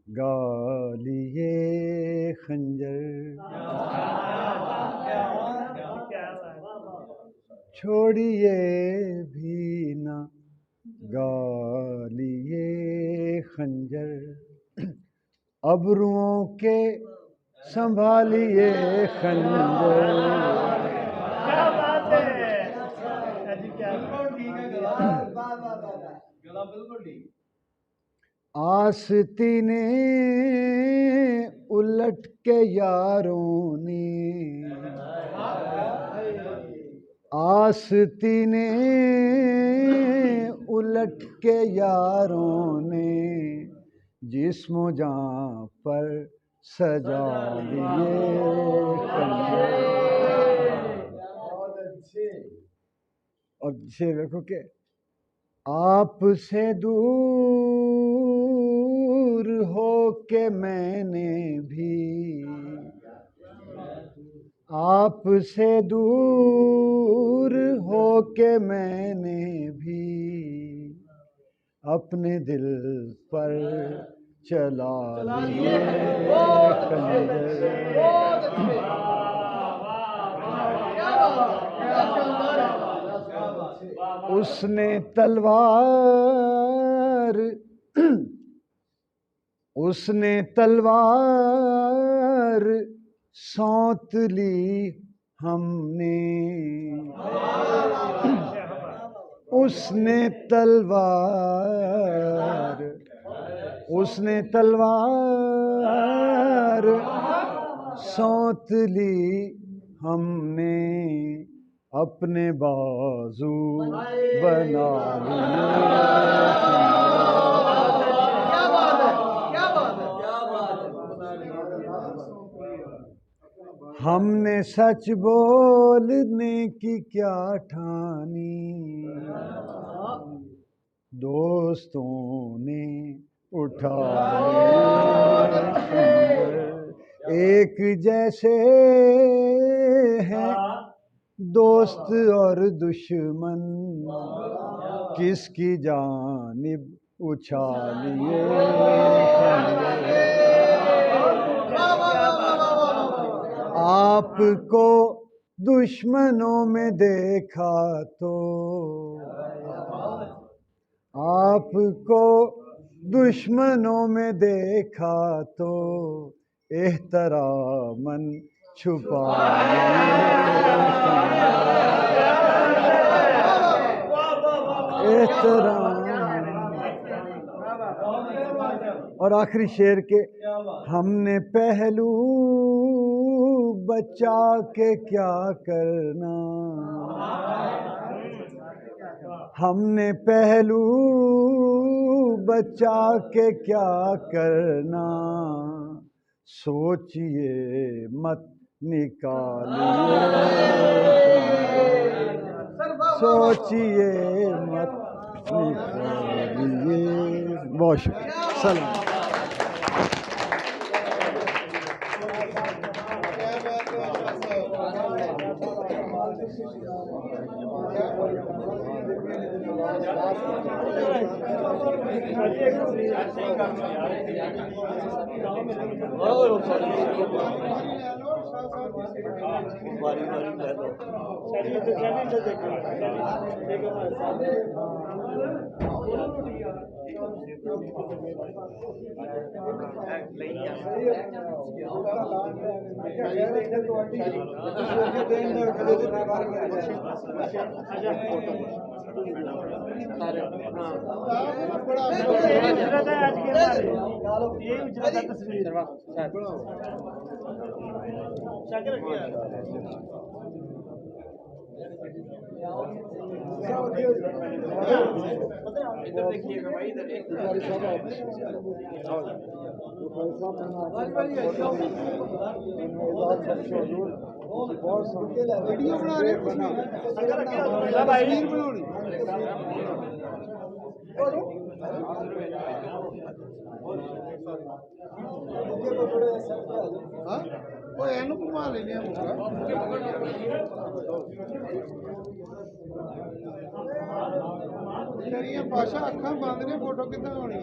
गालिए खंजर छोड़िए भी ना गालिए खंजर अबरुओं के संभालिए खंजर। आस्तीने उलट के यारों ने आस्तीने उलट के यारों ने जिस्मो जान पर सजा लिए खंजर। और शेर देखो के आपसे दूर हो के मैंने भी आपसे दूर हो के मैंने भी अपने दिल पर चला लिए खंजर। उसने तलवार सौंत ली हमने उसने तलवार सौंत ली हमने अपने बाजू बना लिए। हमने सच बोलने की क्या ठानी दोस्तों ने उठा एक जैसे हैं दोस्त और दुश्मन किसकी जानिब उछालिए। आपको दुश्मनों में देखा तो आपको दुश्मनों में देखा तो एहतरामन छुपा और आखिरी शेर के हमने पहलू बचा के क्या करना हमने पहलू बचा के क्या करना सोचिए मत निकालिए सोचिए मत निकालिए। बहुत शुक्रिया। सलाम। इधर देखिएगा भाई, इधर एक वीडियो बना रहे हैं। ਓਏ ਇਹਨੂੰ ਘੁਮਾ ਲੈਨੇ ਆ ਮੁੰਡਾ ਤੇਰੀਆਂ ਬਾਸ਼ਾ ਅੱਖਾਂ ਬੰਦ ਨੇ ਫੋਟੋ ਕਿੱਦਾਂ ਹੋਣੀ